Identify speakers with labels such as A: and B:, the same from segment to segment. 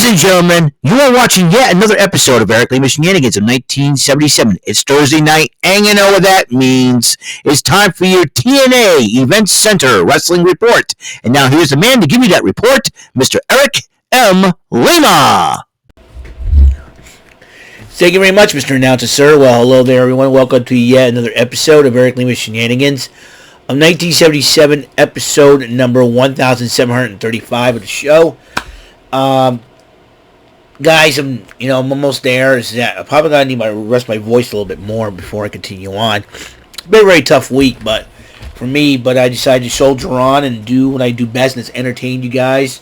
A: Ladies and gentlemen, you are watching yet another episode of Eric Lima Shenanigans of 1977. It's Thursday night, and you know what that means. It's time for your TNA Event Center Wrestling Report. And now here's the man to give you that report, Mr. Eric M. Lima.
B: Thank you very much, Mr. Announcer, sir. Well, hello there, everyone. Welcome to yet another episode of Eric Lima Shenanigans of 1977, episode number 1735 of the show. Guys, I'm almost there. I'm probably gonna need to rest my voice a little bit more before I continue on. It's been a very tough week, but I decided to soldier on and do what I do best, and it's entertain you guys.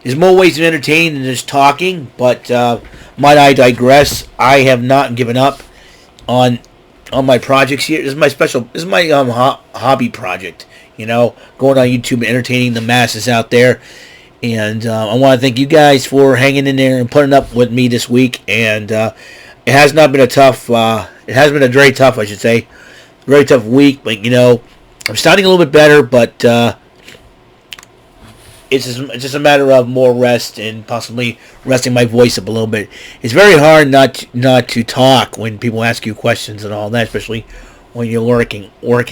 B: There's more ways to entertain than just talking, but might I digress? I have not given up on my projects here. This is my hobby project. Going on YouTube and entertaining the masses out there. And I want to thank you guys for hanging in there and putting up with me this week. And it has not been it has been a very tough, I should say, very tough week. But, I'm starting a little bit better, but it's just a matter of more rest and possibly resting my voice up a little bit. It's very hard not to talk when people ask you questions and all that, especially when you're working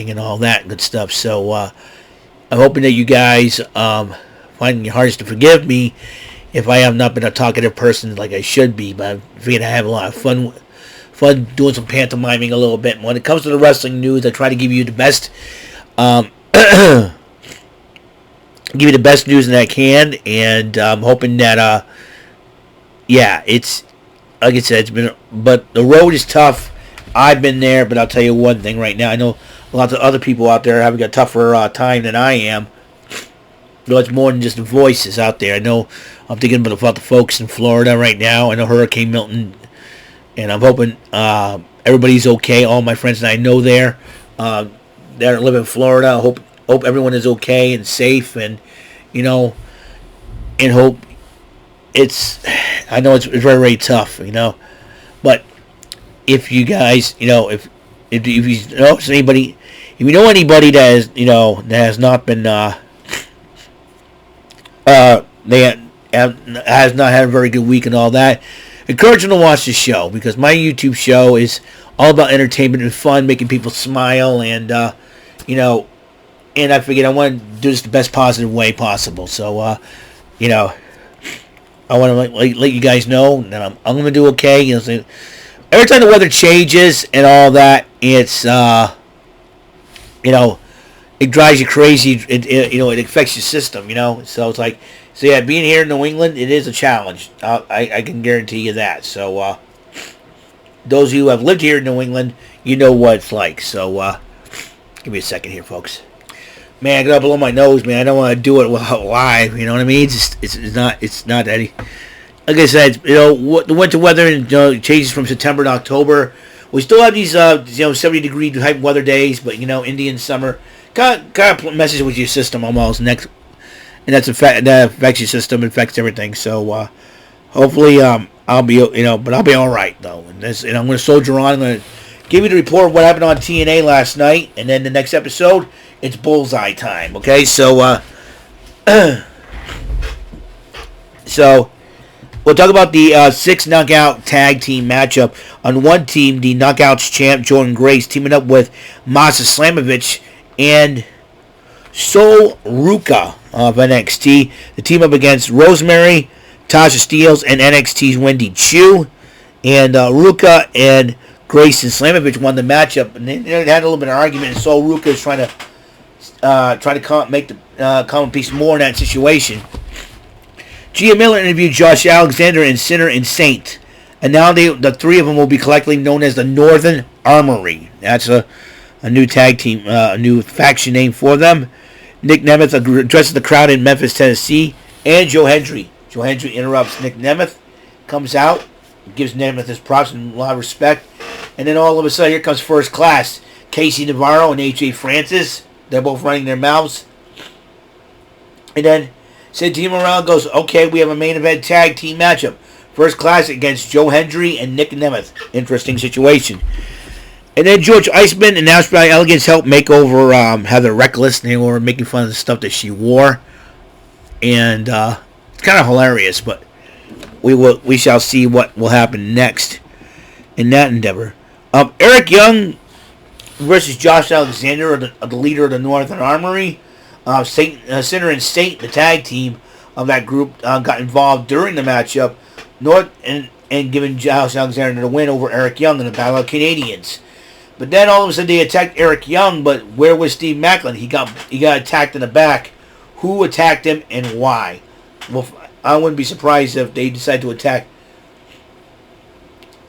B: and all that good stuff. So I'm hoping that you guys finding it hardest to forgive me if I have not been a talkative person like I should be, but I figured I have a lot of fun doing some pantomiming a little bit. When it comes to the wrestling news, I try to give you the best news that I can, and I'm hoping that it's like I said, but the road is tough. I've been there, but I'll tell you one thing right now. I know lots of other people out there having a tougher time than I am. It's more than just the voices out there. I know I'm thinking about the folks in Florida right now. I know Hurricane Milton, and I'm hoping everybody's okay. All my friends that I know there that live in Florida, I hope everyone is okay and safe, and and hope I know it's very, very tough, but if you guys, if you know anybody, if you know anybody that is, that has not been has not had a very good week and all that, encourage them to watch the show, because my YouTube show is all about entertainment and fun, making people smile, and and I figured I want to do this the best positive way possible. So I want to let you guys know that I'm going to do okay. So every time the weather changes and all that, it's it drives you crazy. It affects your system. So it's like, being here in New England, it is a challenge. I can guarantee you that. So those of you who have lived here in New England, you know what it's like. So give me a second here, folks. Man, I got below my nose, man. I don't want to do it live. You know what I mean? It's not that. Like I said, the winter weather changes from September to October. We still have these 70-degree type weather days, but Indian summer kind of messes with your system almost. And that affects your system, affects everything. So hopefully I'll be but I'll be all right though. And I'm going to soldier on. I'm going to give you the report of what happened on TNA last night, and then the next episode, it's bullseye time. Okay, so so we'll talk about the 6 knockout tag team matchup. On one team, the Knockouts champ Jordan Grace teaming up with Masa Slamovich and Sol Ruka of NXT. The team up against Rosemary, Tasha Steelz, and NXT's Wendy Chu. And Ruka and Grace and Slamovich won the matchup, and they had a little bit of argument. And Sol Ruka is trying to make the common piece more in that situation. Gia Miller interviewed Josh Alexander and Sinner and Saint, and now the three of them will be collectively known as the Northern Armory. That's a new tag team, a new faction name for them. Nick Nemeth addresses the crowd in Memphis, Tennessee, and Joe Hendry. Joe Hendry interrupts Nick Nemeth, comes out, gives Nemeth his props and a lot of respect, and then all of a sudden here comes First Class. Casey Navarro and AJ Francis, they're both running their mouths. And then Santino Morale goes, okay, we have a main event tag team matchup. First Class against Joe Hendry and Nick Nemeth. Interesting situation. And then George Iceman and Australian Elegance helped make over Heather Reckless. They were making fun of the stuff that she wore. And it's kind of hilarious, but we shall see what will happen next in that endeavor. Eric Young versus Josh Alexander, the leader of the Northern Armory. Sinner and State, the tag team of that group, got involved during the matchup, and giving Josh Alexander the win over Eric Young in the Battle of Canadians. But then all of a sudden they attacked Eric Young, but where was Steve Macklin? He got attacked in the back. Who attacked him and why? Well, I wouldn't be surprised if they decided to attack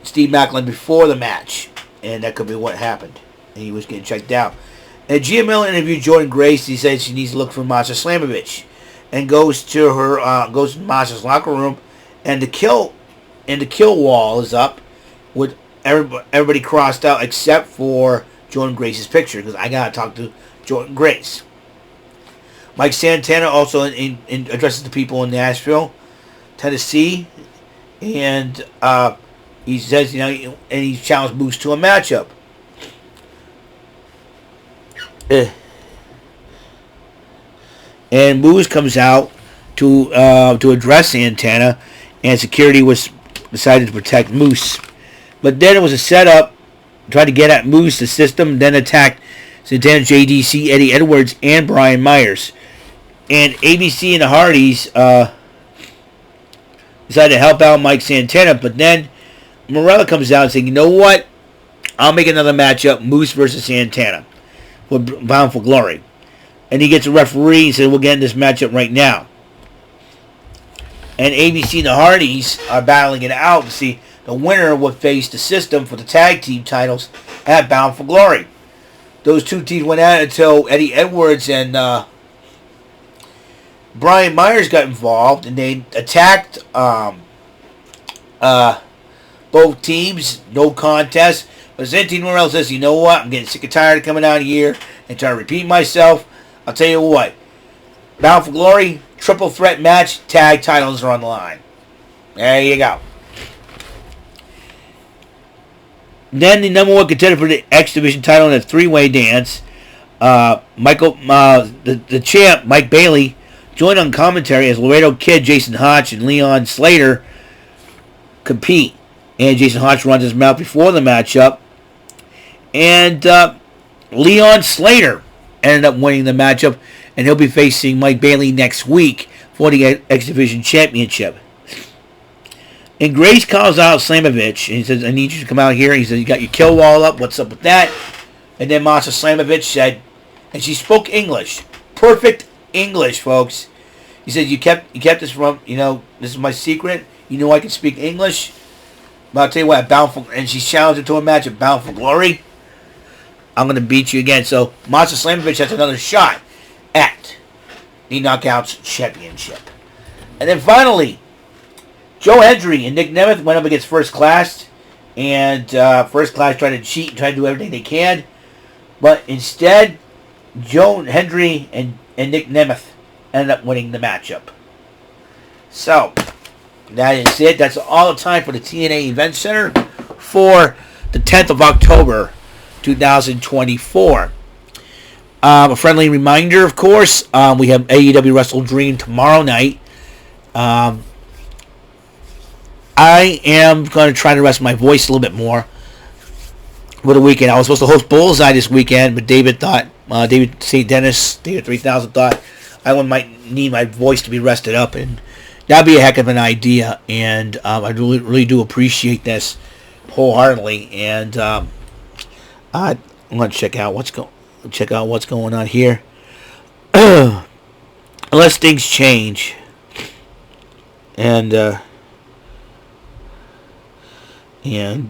B: Steve Macklin before the match, and that could be what happened. And he was getting checked out. And Gia Miller interviewed Jordan Grace. He said she needs to look for Masha Slamovich, and goes to Masha's locker room, and the kill wall is up with everybody crossed out except for Jordan Grace's picture, because I gotta talk to Jordan Grace. Mike Santana also addresses the people in Nashville, Tennessee, and he says, and he challenged Moose to a matchup. And Moose comes out to address Santana, and security was decided to protect Moose. But then it was a setup, tried to get at Moose, the system, then attacked Santana, JDC, Eddie Edwards, and Brian Myers. And ABC and the Hardys decided to help out Mike Santana, but then Morella comes out saying, you know what? I'll make another matchup, Moose versus Santana, for Bound for Glory. And he gets a referee and says, we'll get in this matchup right now. And ABC and the Hardys are battling it out to see the winner would face the system for the tag team titles at Bound for Glory. Those two teams went at it until Eddie Edwards and Brian Myers got involved, and they attacked both teams. No contest. But Santino Morel says, you know what? I'm getting sick and tired of coming out here and trying to repeat myself. I'll tell you what. Bound for Glory, triple threat match, tag titles are on the line. There you go. Then the number one contender for the X Division title in a three-way dance, the champ, Mike Bailey, joined on commentary as Laredo Kid, Jason Hotch, and Leon Slater compete. And Jason Hotch runs his mouth before the matchup. And Leon Slater ended up winning the matchup, and he'll be facing Mike Bailey next week for the X Division Championship. And Grace calls out Slamovich, and he says, I need you to come out here. He says, you got your kill wall up. What's up with that? And then Masha Slamovich said, and she spoke English. Perfect English, folks. He said, you kept this from, this is my secret. You know I can speak English. But I'll tell you what, and she challenged him to a match at Bound for Glory. I'm going to beat you again. So Masha Slamovich has another shot at the Knockouts Championship. And then finally, Joe Hendry and Nick Nemeth went up against First Class. And First Class tried to cheat and tried to do everything they can. But instead, Joe Hendry and Nick Nemeth ended up winning the matchup. So, that is it. That's all the time for the TNA Event Center for the 10th of October, 2024. A friendly reminder, of course, we have AEW Wrestle Dream tomorrow night. I am going to try to rest my voice a little bit more for the weekend. I was supposed to host Bullseye this weekend, but David St. Dennis, David 3000 thought I might need my voice to be rested up, and that'd be a heck of an idea, and I really do appreciate this wholeheartedly. And I'm going to check out what's going on here, unless things change. And yeah.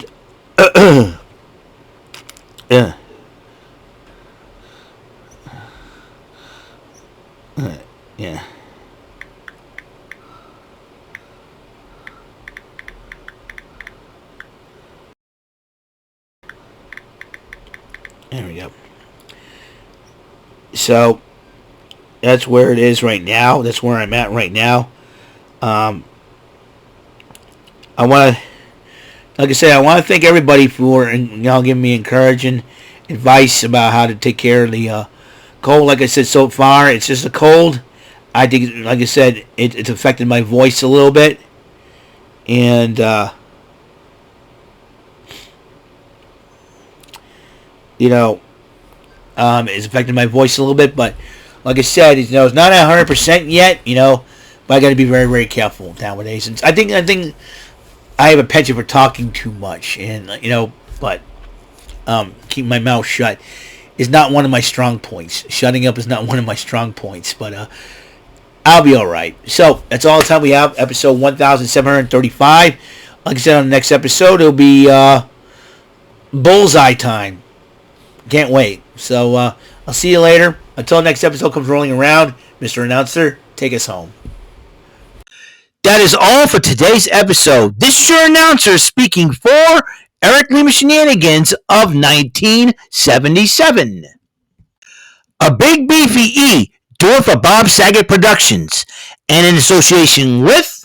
B: Yeah. There we go. So that's where it is right now. That's where I'm at right now. I want to, like I said, I want to thank everybody for giving me encouraging advice about how to take care of the cold. Like I said, so far it's just a cold. I think, like I said, it's affected my voice a little bit, And it's affecting my voice a little bit. But like I said, it's not at 100% yet. But I got to be very, very careful nowadays. And I think I have a penchant for talking too much, and but keeping my mouth shut is not one of my strong points. Shutting up is not one of my strong points, but I'll be all right. So that's all the time we have. Episode 1735. Like I said, on the next episode, it'll be bullseye time. Can't wait. So I'll see you later. Until next episode comes rolling around, Mr. Announcer, take us home.
A: That is all for today's episode. This is your announcer speaking for Eric Lima Shenanigans of 1977. A Big Beefy E, doing for Bob Saget Productions, and in association with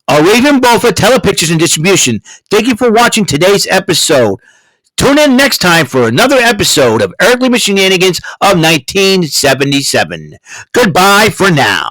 A: a Raven Bofa Telepictures and Distribution. Thank you for watching today's episode. Tune in next time for another episode of Eric Lima Shenanigans of 1977. Goodbye for now.